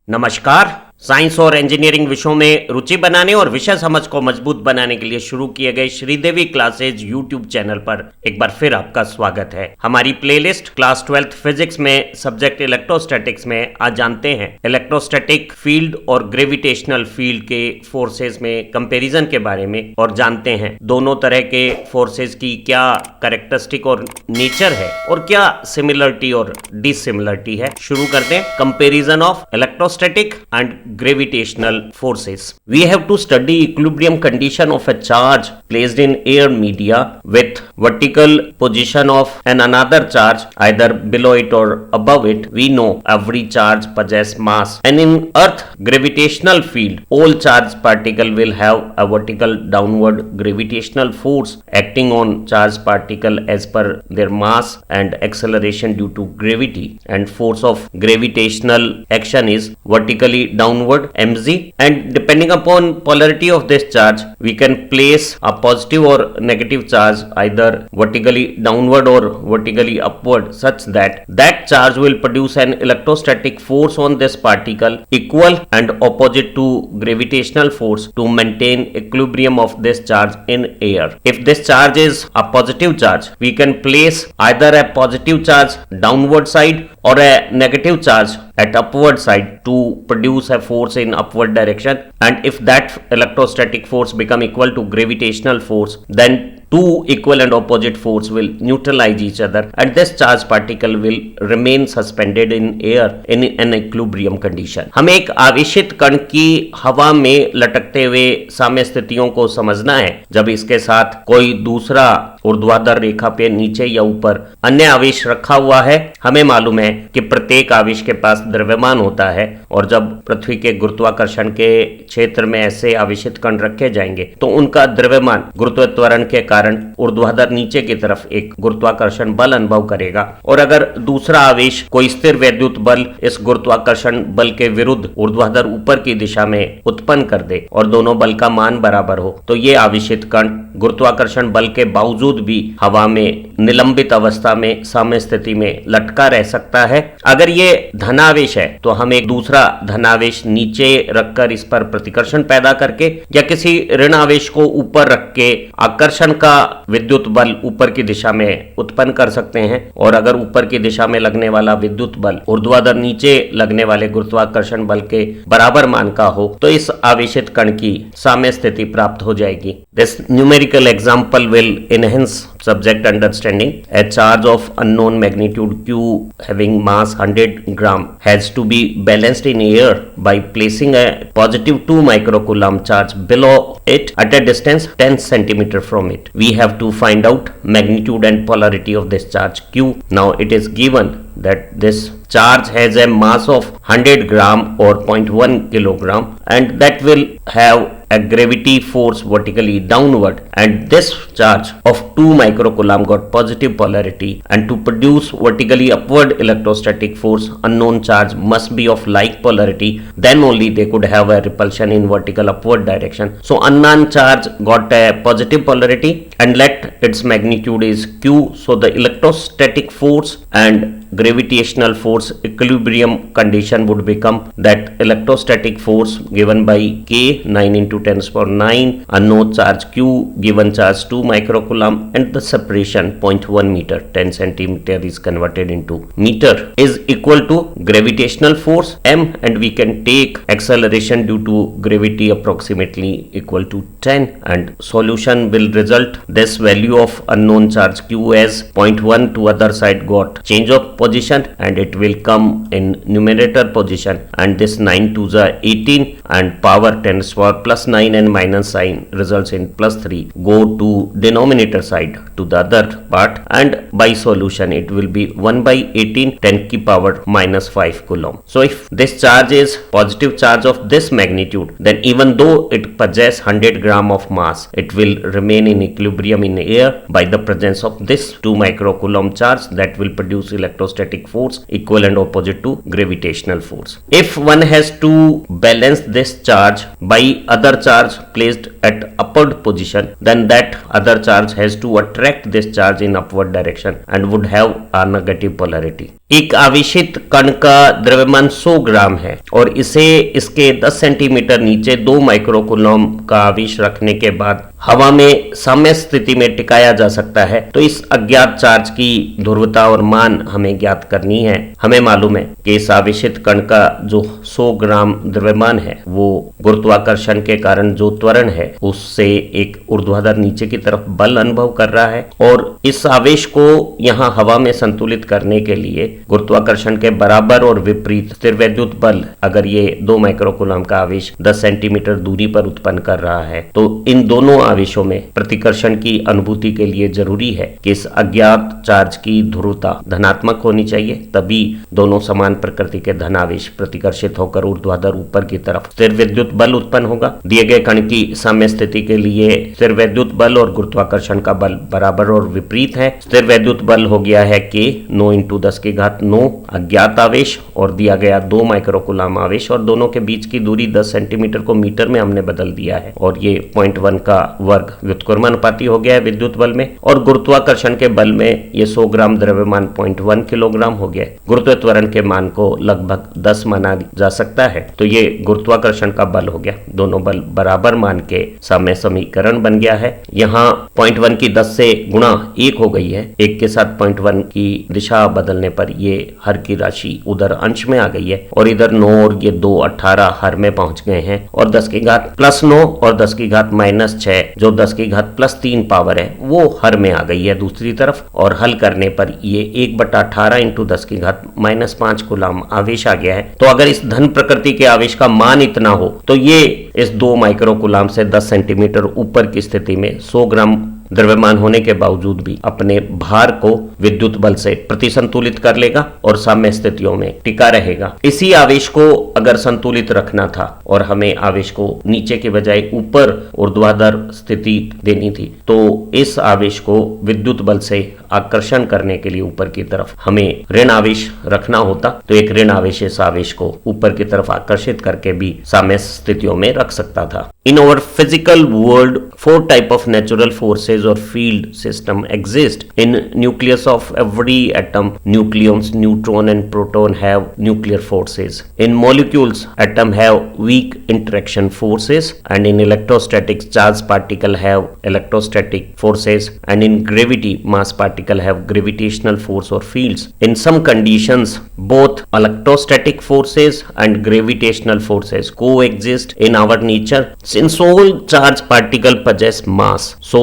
नमस्कार। साइंस और इंजीनियरिंग विषयों में रुचि बनाने और विषय समझ को मजबूत बनाने के लिए शुरू किए गए श्रीदेवी क्लासेज यूट्यूब चैनल पर एक बार फिर आपका स्वागत है। हमारी प्लेलिस्ट क्लास 12th फिजिक्स में सब्जेक्ट इलेक्ट्रोस्टैटिक्स में आज जानते हैं इलेक्ट्रोस्टैटिक फील्ड और ग्रेविटेशनल फील्ड के फोर्सेस में कंपैरिजन के बारे में और जानते हैं दोनों तरह के फोर्सेस की क्या कैरेक्टरिस्टिक और नेचर है और क्या सिमिलरिटी और डिसिमिलरिटी है। शुरू करते हैं comparison of electrostatic and gravitational forces. We have to study equilibrium condition of a charge placed in air media with vertical position of another charge either below it or above it. We know every charge possess mass, and in earth gravitational field all charged particle will have a vertical downward gravitational force acting on charged particle as per their mass and acceleration due to gravity, and force of gravitational action is vertically downward mg, and depending upon polarity of this charge we can place a positive or negative charge either vertically downward or vertically upward such that that charge will produce an electrostatic force on this particle equal and opposite to gravitational force to maintain equilibrium of this charge in air. If this charge is a positive charge, we can place either a positive charge downward side or a negative charge at upward side to produce a force in upward direction, and if that electrostatic force become equal to gravitational force, then two equal and opposite force will neutralize each other and this charged particle will remain suspended in air in an equilibrium condition. हमें एक आवेशित कण की हवा में लटकते हुए साम्य स्थितियों को समझना है जब इसके साथ कोई दूसरा ऊर्ध्वाधर रेखा पे नीचे या ऊपर अन्य आवेश रखा हुआ है। हमें मालूम है कि प्रत्येक आवेश के पास द्रव्यमान होता है और जब पृथ्वी के गुरुत्वाकर्षण के क्षेत्र में ऐसे आवेशित कण रखे जाएंगे तो उनका द्रव्यमान गुरुत्वाकर्षण के कारण ऊर्ध्वाधर नीचे की तरफ एक गुरुत्वाकर्षण बल अनुभव करेगा, और अगर दूसरा आवेश कोई स्थिर वैद्युत बल इस गुरुत्वाकर्षण बल के विरुद्ध ऊर्ध्वाधर ऊपर की दिशा में उत्पन्न कर दे और दोनों बल का मान बराबर हो तो ये आवेशित कण गुरुत्वाकर्षण बल के बावजूद भी हवा में निलंबित अवस्था में साम्य स्थिति में लटका रह सकता है। अगर ये धनावेश है तो हम एक दूसरा धनावेश नीचे रखकर इस पर प्रतिकर्षण पैदा करके या किसी ऋण आवेश को ऊपर रख के आकर्षण का विद्युत बल ऊपर की दिशा में उत्पन्न कर सकते हैं, और अगर ऊपर की दिशा में लगने वाला विद्युत बल ऊर्ध्वाधर नीचे लगने वाले गुरुत्वाकर्षण बल के बराबर मान का हो तो इस आवेशित कण की साम्य स्थिति प्राप्त हो जाएगी। This numerical example will enhance subject understanding. A charge of unknown magnitude q having mass 100 gram has to be balanced in air by placing a positive 2 microcoulomb charge below it at a distance 10 centimeter from it. We have to find out magnitude and polarity of this charge q. Now it is given that this charge has a mass of 100 gram or 0.1 kilogram and that will have a gravity force vertically downward, and this charge of 2 microcoulomb got positive polarity, and to produce vertically upward electrostatic force unknown charge must be of like polarity, then only they could have a repulsion in vertical upward direction. So unknown charge got a positive polarity and let its magnitude is q, so the electrostatic force and gravitational force equilibrium condition would become that electrostatic force given by k 9 into 10 to the power 9, unknown charge q, given charge 2 microcoulomb, and the separation 0.1 meter, 10 centimeter is converted into meter, is equal to gravitational force m, and we can take acceleration due to gravity approximately equal to 10, and solution will result this value of unknown charge q as 0.1 to other side got change of position and it will come in numerator position, and this 9 to the 18 and power 10 to the power plus 9 and minus sign results in plus 3 go to denominator side to the other part, and by solution it will be 1 by 18 10 की power minus 5 coulomb. So if this charge is positive charge of this magnitude, then even though it possess 100 gram of mass, it will remain in equilibrium in air by the presence of this 2 microcoulomb charge that will produce electrostatic force equal and opposite to gravitational force. If one has to balance this charge by other charge placed at upward position, then that other charge has to attract this charge in upward direction and would have a negative polarity. एक आवेशित कण का द्रव्यमान 100 ग्राम है और इसे इसके 10 centimetre नीचे 2 माइक्रोकूलम का आवेश रखने के बाद हवा में साम्य स्थिति में टिकाया जा सकता है। तो इस अज्ञात चार्ज की ध्रुवता और मान हमें ज्ञात करनी है। हमें मालूम है कि इस आवेशित कण का जो 100 ग्राम द्रव्यमान है वो गुरुत्वाकर्षण के कारण जो त्वरण है उससे एक ऊर्ध्वाधर नीचे की तरफ बल अनुभव कर रहा है और इस आवेश को यहाँ हवा में संतुलित करने के लिए गुरुत्वाकर्षण के बराबर और विपरीत स्थिर वैद्युत बल अगर ये 2 माइक्रोकूलम का आवेश 10 सेंटीमीटर दूरी पर उत्पन्न कर रहा है तो इन दोनों आवेशों में प्रतिकर्षण की अनुभूति के लिए जरूरी है कि इस अज्ञात चार्ज की ध्रुवता धनात्मक होनी चाहिए, तभी दोनों समान प्रकृति के धन आवेश प्रतिकर्षित होकर ऊर्ध्वाधर ऊपर की तरफ स्थिर विद्युत बल उत्पन्न होगा। दिए गए कण की साम्य स्थिति के लिए स्थिर वैद्युत बल और गुरुत्वाकर्षण का बल बराबर और विपरीत है। स्थिर वैद्युत बल हो गया है कि 9 × 10⁹ अज्ञात आवेश और दिया गया 2 माइक्रोकूलम आवेश और दोनों के बीच की दूरी 10 सेंटीमीटर को मीटर में हमने बदल दिया है और ये 0.1 का वर्ग व्युत्क्रमानुपाती हो गया है विद्युत बल में और गुरुत्वाकर्षण के बल में ये 100 ग्राम द्रव्यमान 0.1 किलोग्राम हो गया है। गुरुत्व त्वरण के मान को लगभग 10 माना जा सकता है। तो ये गुरुत्वाकर्षण का बल हो गया। दोनों बल बराबर मान के साम्य समीकरण बन गया है। यहाँ 0.1 की 10 से गुणा 1 हो गई है। 1 के साथ 0.1 की दिशा बदलने पर ये हर की राशि उधर अंश में आ गई है और इधर 9 और ये 2 18 हर में पहुंच गए हैं और 10 की घात +9 और 10 की घात -6 जो 10 की घात +3 पावर है वो हर में आ गई है दूसरी तरफ और हल करने पर ये 1/18 × 10 की घात -5 कूलम आवेश आ गया है। तो अगर इस धन प्रकृति के आवेश का मान इतना हो तो ये इस 2 माइक्रोकूलम से 10 सेंटीमीटर ऊपर की स्थिति में 100 ग्राम द्रव्यमान होने के बावजूद भी अपने भार को विद्युत बल से प्रतिसंतुलित कर लेगा और साम्य स्थितियों में टिका रहेगा। इसी आवेश को अगर संतुलित रखना था और हमें आवेश को नीचे के बजाय ऊपर ऊर्ध्वाधर स्थिति देनी थी तो इस आवेश को विद्युत बल से आकर्षण करने के लिए ऊपर की तरफ हमें ऋण आवेश रखना होता। तो एक ऋण आवेश इस आवेश को ऊपर की तरफ आकर्षित करके भी साम्य स्थितियों में रख सकता था। In our physical world, 4 types of natural forces or field system exist. In nucleus of every atom, nucleons, neutron and proton have nuclear forces. In molecules, atom have weak interaction forces, and in electrostatics, charged particle have electrostatic forces, and in gravity, mass particle have gravitational force or fields. In some conditions, both electrostatic forces and gravitational forces coexist in our nature. Since all charged particles possess mass, so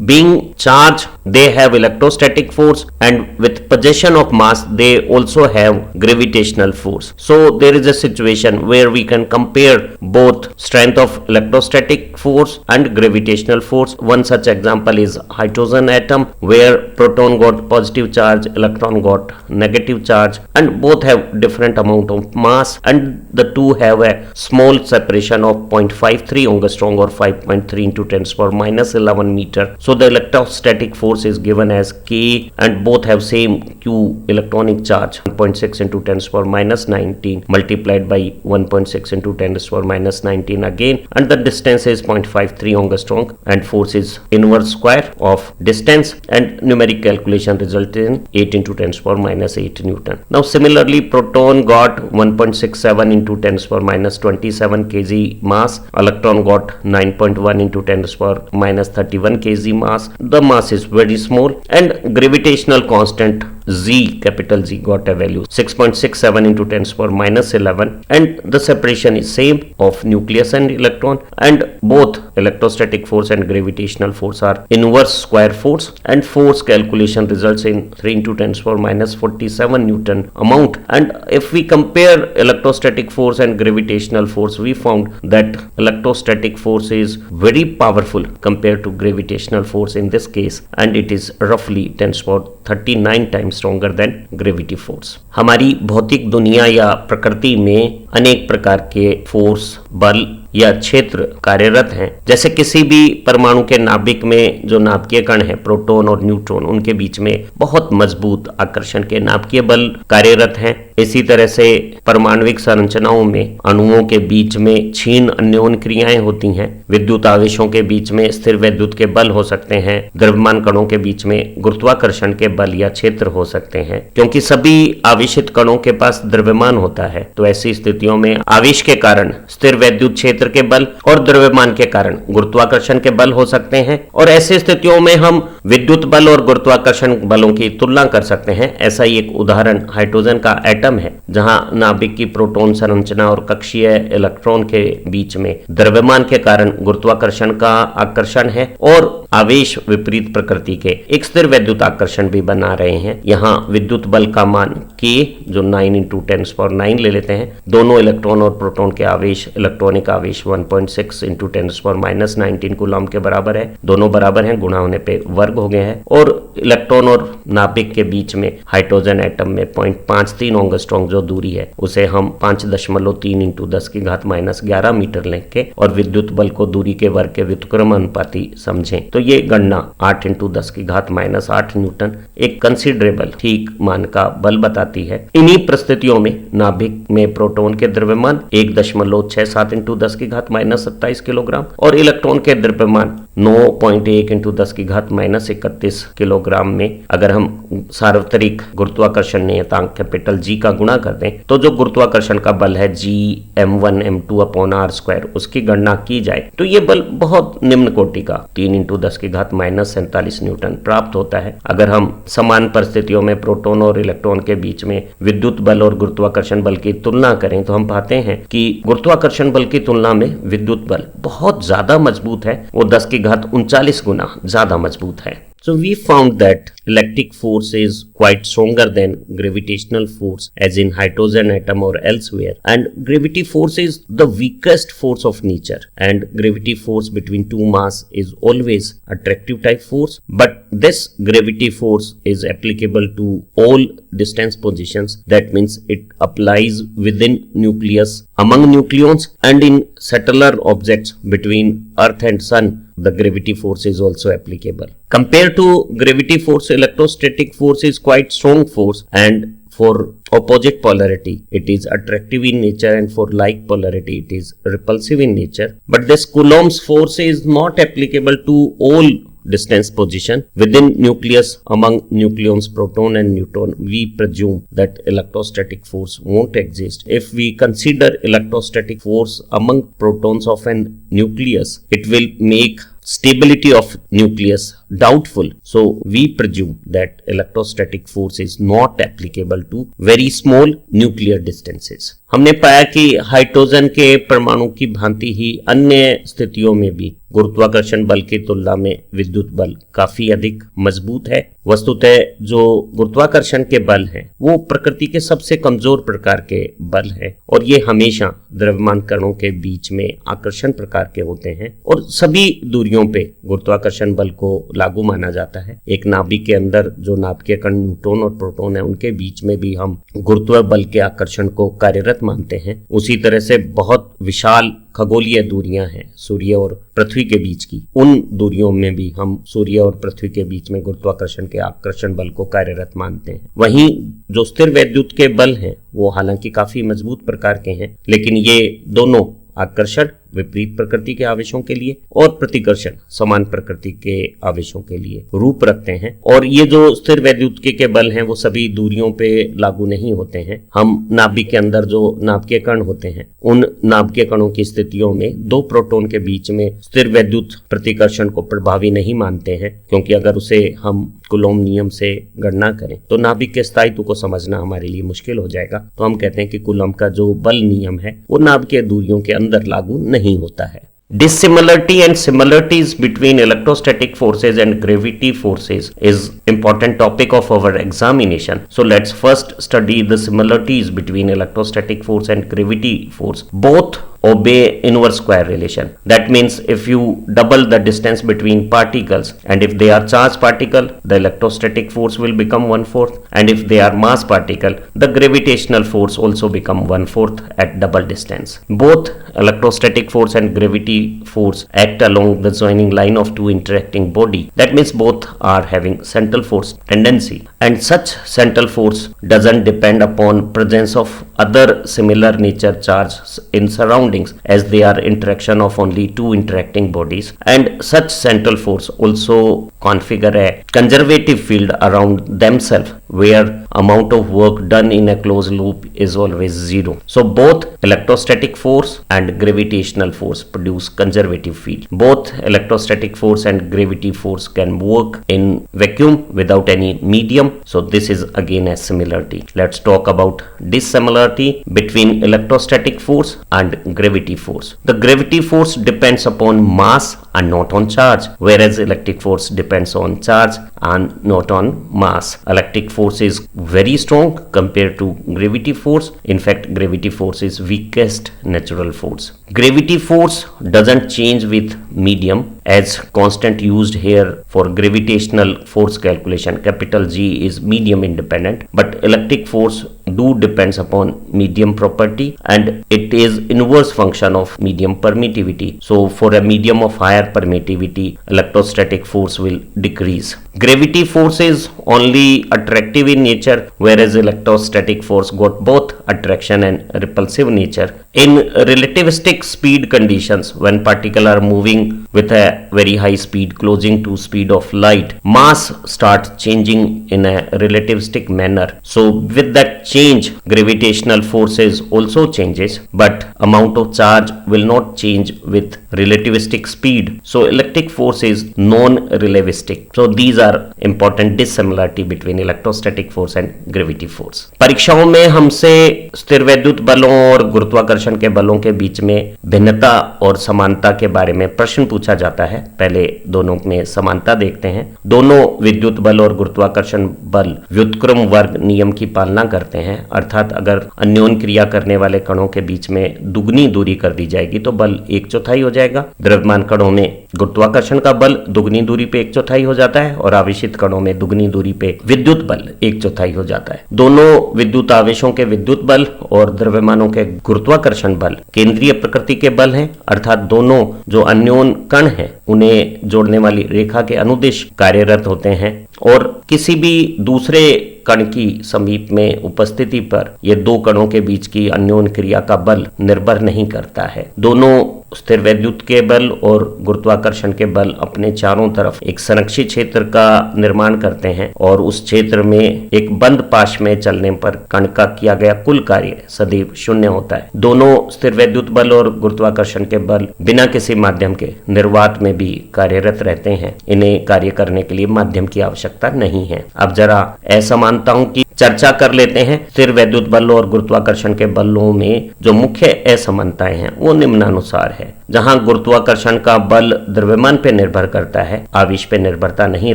being charged they have electrostatic force, and with possession of mass they also have gravitational force. So there is a situation where we can compare both strength of electrostatic force and gravitational force. One such example is hydrogen atom, where proton got positive charge, electron got negative charge, and both have different amount of mass, and the two have a small separation of 0.53 angstrom or 5.3 × 10⁻11 meter. So the electrostatic force is given as K, and both have same Q electronic charge 1.6 × 10⁻19 multiplied by 1.6 × 10⁻19 again, and the distance is 0.53 angstrom and force is inverse square of distance, and numeric calculation resulted in 8 × 10⁻8 Newton. Now similarly proton got 1.67 × 10⁻27 kg mass, electron got 9.1 × 10⁻31 kg mass. The mass is very small, and gravitational constant Z, capital Z, got a value 6.67 × 10⁻11, and the separation is same of nucleus and electron, and both electrostatic force and gravitational force are inverse square force, and force calculation results in 3 × 10⁻47 Newton amount. And if we compare electrostatic force and gravitational force, we found that electrostatic force is very powerful compared to gravitational force in this case, and it is roughly 10⁻39 times stronger than gravity force. हमारी भौतिक दुनिया या प्रकृति में अनेक प्रकार के force, बल या क्षेत्र कार्यरत हैं। जैसे किसी भी परमाणु के नाभिक में जो नाभिकीय कण है, प्रोटॉन और न्यूट्रॉन, उनके बीच में बहुत मजबूत आकर्षण के नाभिकीय बल कार्यरत हैं। इसी तरह से परमाणुविक संरचनाओं में अणुओं के बीच में क्षीण अन्योन क्रियाएं होती हैं। विद्युत आवेशों के बीच में स्थिर वैद्युत के बल हो सकते हैं। द्रव्यमान कणों के बीच में गुरुत्वाकर्षण के बल या क्षेत्र हो सकते हैं। क्योंकि सभी आवेशित कणों के पास द्रव्यमान होता है, तो ऐसी स्थितियों में आवेश के कारण स्थिर वैद्युत क्षेत्र के बल और द्रव्यमान के कारण गुरुत्वाकर्षण के बल हो सकते हैं। और ऐसी स्थितियों में हम विद्युत बल और गुरुत्वाकर्षण बलों की तुलना कर सकते हैं। ऐसा ही एक उदाहरण हाइड्रोजन का एटम है, जहां नाभिक की प्रोटॉन संरचना और कक्षीय इलेक्ट्रॉन के बीच में द्रव्यमान के कारण गुरुत्वाकर्षण का आकर्षण है और आवेश विपरीत प्रकृति के एक स्थिर वैद्युत आकर्षण भी बना रहे हैं। यहाँ विद्युत बल का मान K जो 9 × 10⁹ ले लेते हैं। दोनों इलेक्ट्रॉन और प्रोटॉन के आवेश, इलेक्ट्रॉनिक आवेश 1.6 × 10⁻19 कूलम के बराबर है। दोनों बराबर हैं, गुणा होने पे वर्ग हो गए हैं। और इलेक्ट्रॉन और नाभिक के बीच में हाइड्रोजन एटम में 0.53 एंगस्ट्रॉम जो दूरी है, उसे हम 5.3 × 10⁻11 मीटर लेंगे और विद्युत बल को दूरी के वर्ग के व्युत्क्रम अनुपाती समझें तो ये गणना 8 × 10⁻8 न्यूटन एक कंसिडरेबल ठीक मान का बल बताती है। इन्हीं परिस्थितियों में नाभिक में प्रोटॉन के द्रव्यमान 1.67 × 10⁻27 किलोग्राम और इलेक्ट्रॉन के द्रव्यमान 9.1 × 10⁻31 किलोग्राम में अगर हम सार्वत्रिक गुरुत्वाकर्षण नियतांक कैपिटल G का गुणा कर दें तो जो गुरुत्वाकर्षण का बल है Gm1m2/r², उसकी गणना की जाए तो ये बल बहुत निम्न कोटि का 3 × 10⁻47 न्यूटन प्राप्त होता है। अगर हम समान परिस्थितियों में प्रोटॉन और इलेक्ट्रॉन के बीच में विद्युत बल और गुरुत्वाकर्षण बल की तुलना करें तो हम पाते हैं कि गुरुत्वाकर्षण बल की तुलना में विद्युत बल बहुत ज्यादा मजबूत है, वो 10⁻39 गुना ज्यादा मजबूत है। So we found that electric force is quite stronger than gravitational force as in hydrogen atom or elsewhere, and gravity force is the weakest force of nature, and gravity force between two mass is always attractive type force, but this gravity force is applicable to all distance positions. That means it applies within nucleus, among nucleons, and in satellar objects between earth and sun. The gravity force is also applicable. Compared to gravity force, electrostatic force is quite strong force, and for opposite polarity it is attractive in nature, and for like polarity it is repulsive in nature. But this Coulomb's force is not applicable to all distance position within nucleus, among nucleons, proton and neutron. We presume that electrostatic force won't exist. If we consider electrostatic force among protons of an nucleus, it will make stability of nucleus doubtful. So we presume that electrostatic force is not applicable to very small nuclear distances. हमने पाया कि hydrogen के परमाणु की भांति ही अन्य स्थितियों में भी गुरुत्वाकर्षण बल की तुलना में विद्युत बल काफी अधिक मजबूत है। वस्तुतः जो गुरुत्वाकर्षण के बल हैं वो प्रकृति के सबसे कमजोर प्रकार के बल हैं और ये हमेशा द्रव्यमान कणों के बीच में आकर्षण प्रकार के होते हैं और सभी दूरियों पे गुरुत्वाकर्षण बल को लागू माना जाता है। एक नाभिक के अंदर जो नाभिकीय कण न्यूट्रॉन और प्रोटॉन है उनके बीच में भी हम गुरुत्व बल के आकर्षण को कार्यरत मानते हैं। उसी तरह से बहुत विशाल खगोलीय दूरियां हैं सूर्य और पृथ्वी के बीच की, उन दूरियों में भी हम सूर्य और पृथ्वी के बीच में गुरुत्वाकर्षण के आकर्षण बल को कार्यरत मानते हैं। वहीं जो स्थिर वैद्युत के बल हैं वो हालांकि काफी मजबूत प्रकार के हैं, लेकिन ये दोनों आकर्षण विपरीत प्रकृति के आवेशों के लिए और प्रतिकर्षण समान प्रकृति के आवेशों के लिए रूप रखते हैं। और ये जो स्थिर वैद्युतिकी के बल हैं वो सभी दूरियों पे लागू नहीं होते हैं। हम नाभिक के अंदर जो नाभिकीय कण होते हैं उन नाभिकीय कणों की स्थितियों में दो प्रोटॉन के बीच में स्थिर वैद्युत प्रतिकर्षण को प्रभावी नहीं मानते हैं, क्योंकि अगर उसे हम कूलॉम नियम से गणना करें तो नाभिक के स्थायित्व को समझना हमारे लिए मुश्किल हो जाएगा। तो हम कहते हैं कि कूलॉम का जो बल नियम है वो नाभिकीय दूरियों के अंदर लागू नहीं होता है। Dissimilarity and similarities between electrostatic forces and gravity forces is important topic of our examination. So let's first study the similarities between electrostatic force and gravity force. Both obey inverse square relation. That means if you double the distance between particles, and if they are charged particle, the electrostatic force will become 1/4, and if they are mass particle, the gravitational force also become 1/4 at double distance. Both electrostatic force and gravity force act along the joining line of two interacting body. That means both are having central force tendency, and such central force doesn't depend upon presence of other similar nature charges in surroundings, as they are interaction of only two interacting bodies, and such central force also configure a conservative field around themselves where amount of work done in a closed loop is always zero. So both electrostatic force and gravitational force produce conservative field. Both electrostatic force and gravity force can work in vacuum without any medium. So this is again a similarity. Let's talk about dissimilarity between electrostatic force and gravity force. The gravity force depends upon mass and not on charge, whereas electric force depends on charge and not on mass. Electric force is very strong compared to gravity force. In fact, gravity force is weakest natural force. Gravity force doesn't change with medium, as constant used here for gravitational force calculation, capital G, is medium independent, but electric force do depends upon medium property, and it is inverse function of medium permittivity. So for a medium of higher permittivity, electrostatic force will decrease. Gravity force is only attractive in nature, whereas electrostatic force got both attraction and repulsive nature. In relativistic speed conditions, when particles are moving with a very high speed closing to speed of light, mass starts changing in a relativistic manner. So with that change, gravitational forces also changes, but amount of charge will not change with relativistic speed. So electric force is non-relativistic. So these are important dissimilarity between electrostatic force and gravity force. परीक्षाओं में हमसे स्थिर वैद्युत बलों और गुरुत्वाकर्षण के बलों के बीच में भिन्नता और समानता के बारे में प्रश्न पूछा जाता है। पहले दोनों में समानता देखते हैं। दोनों विद्युत बल और गुरुत्वाकर्षण बल व्युत्क्रम वर्ग नियम की पालना करते हैं, अर्थात अगर अन्योन क्रिया करने वाले कणों के बीच में दुगनी दूरी कर दी जाएगी तो बल 1/4 हो जाएगा। द्रव्यमान कणों में गुरुत्वाकर्षण का बल दुगनी दूरी पे 1/4 हो जाता है, और आवेशित कणों में दुगनी दूरी पे विद्युत बल 1/4 हो जाता है। दोनों विद्युत आवेशों के विद्युत बल और द्रव्यमानों के गुरुत्वाकर्षण बल केंद्रीय प्रकृति के बल हैं, अर्थात दोनों जो अन्योन कण हैं उन्हें जोड़ने वाली रेखा के अनुदिश कार्यरत होते हैं, और किसी भी दूसरे कण की समीप में उपस्थिति पर ये दो कणों के बीच की अन्योन क्रिया का बल निर्भर नहीं करता है। दोनों स्थिर वैद्युत के बल और गुरुत्वाकर्षण के बल अपने चारों तरफ एक संरक्षित क्षेत्र का निर्माण करते हैं, और उस क्षेत्र में एक बंद पाश में चलने पर कण का किया गया कुल कार्य सदैव शून्य होता है। दोनों स्थिर वैद्युत बल और गुरुत्वाकर्षण के बल बिना किसी माध्यम के निर्वात में भी कार्यरत रहते हैं। इन्हें कार्य करने के लिए माध्यम की आवश्यकता नहीं है। अब जरा असमानताओं की चर्चा कर लेते हैं। स्थिर वैद्युत बल और गुरुत्वाकर्षण के बलों में जो मुख्य असमानताएं हैं वो निम्नानुसार है। जहां गुरुत्वाकर्षण का बल द्रव्यमान पे निर्भर करता है, आवेश पे निर्भरता नहीं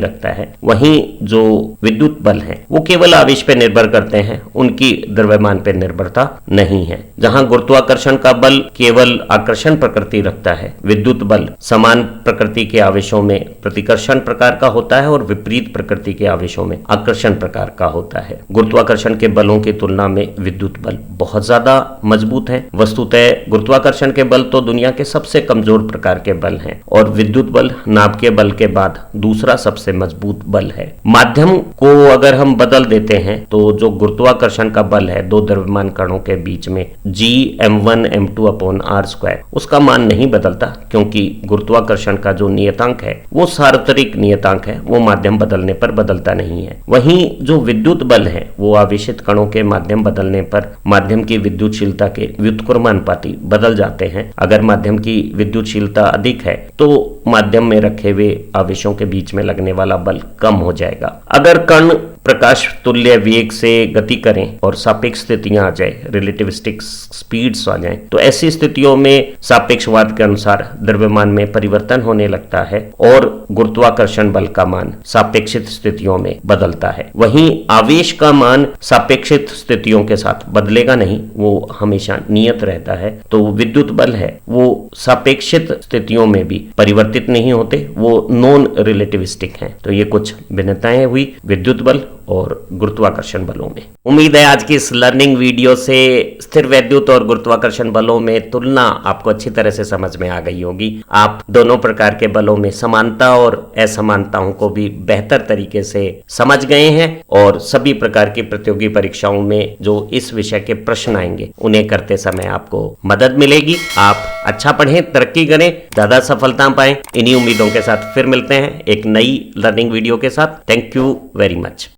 रखता है, वहीं जो विद्युत बल हैं वो केवल आवेश पे निर्भर करते हैं, उनकी द्रव्यमान पे निर्भरता नहीं है। जहां गुरुत्वाकर्षण का बल केवल आकर्षण प्रकृति रखता है, विद्युत बल समान प्रकृति के आवेशों में प्रतिकर्षण प्रकार का होता है और विपरीत प्रकृति के आवेशों में आकर्षण प्रकार का होता है। गुरुत्वाकर्षण के बलों की तुलना में विद्युत बल बहुत ज्यादा मजबूत है। वस्तुतः गुरुत्वाकर्षण के बल तो दुनिया के सबसे कमजोर प्रकार के बल हैं, और विद्युत बल नाभिकीय बल के बाद दूसरा सबसे मजबूत बल है। माध्यम को अगर हम बदल देते हैं तो जो गुरुत्वाकर्षण का बल है दो द्रव्यमान कणों के बीच में Gm1m2/r², उसका मान नहीं बदलता, क्योंकि गुरुत्वाकर्षण का जो नियतांक है वो सार्वत्रिक नियतांक है, वो माध्यम बदलने पर बदलता नहीं है। वहीं जो विद्युत बल है वो आवेशित कणों के माध्यम बदलने पर माध्यम की विद्युतशीलता के व्युत्क्रमानुपाती बदल जाते हैं। अगर माध्यम की विद्युतशीलता अधिक है तो माध्यम में रखे हुए आवेशों के बीच में लगने वाला बल कम हो जाएगा। अगर कण प्रकाश तुल्य वेग से गति करें और सापेक्ष स्थितियां आ जाए, रिलेटिविस्टिक स्पीड्स आ जाए, तो ऐसी स्थितियों में सापेक्षवाद के अनुसार द्रव्यमान में परिवर्तन होने लगता है और गुरुत्वाकर्षण बल का मान सापेक्षित स्थितियों में बदलता है। वहीं आवेश का मान सापेक्षित स्थितियों के साथ बदलेगा नहीं, वो हमेशा नियत रहता है। तो विद्युत बल है वो सापेक्षित स्थितियों में भी परिवर्तित नहीं होते, वो नॉन रिलेटिविस्टिक हैं। तो ये कुछ भिन्नताएं हुई विद्युत बल और गुरुत्वाकर्षण बलों में। उम्मीद है आज की इस लर्निंग वीडियो से स्थिर वैद्युत और गुरुत्वाकर्षण बलों में तुलना आपको अच्छी तरह से समझ में आ गई होगी। आप दोनों प्रकार के बलों में समानता और असमानताओं को भी बेहतर तरीके से समझ गए हैं और सभी प्रकार की प्रतियोगी परीक्षाओं में जो इस विषय के प्रश्न आएंगे उन्हें करते समय आपको मदद मिलेगी। आप अच्छा पढ़ें, तरक्की करें, ज्यादा सफलता पाएं। इन्हीं उम्मीदों के साथ फिर मिलते हैं एक नई लर्निंग वीडियो के साथ। Thank you very much.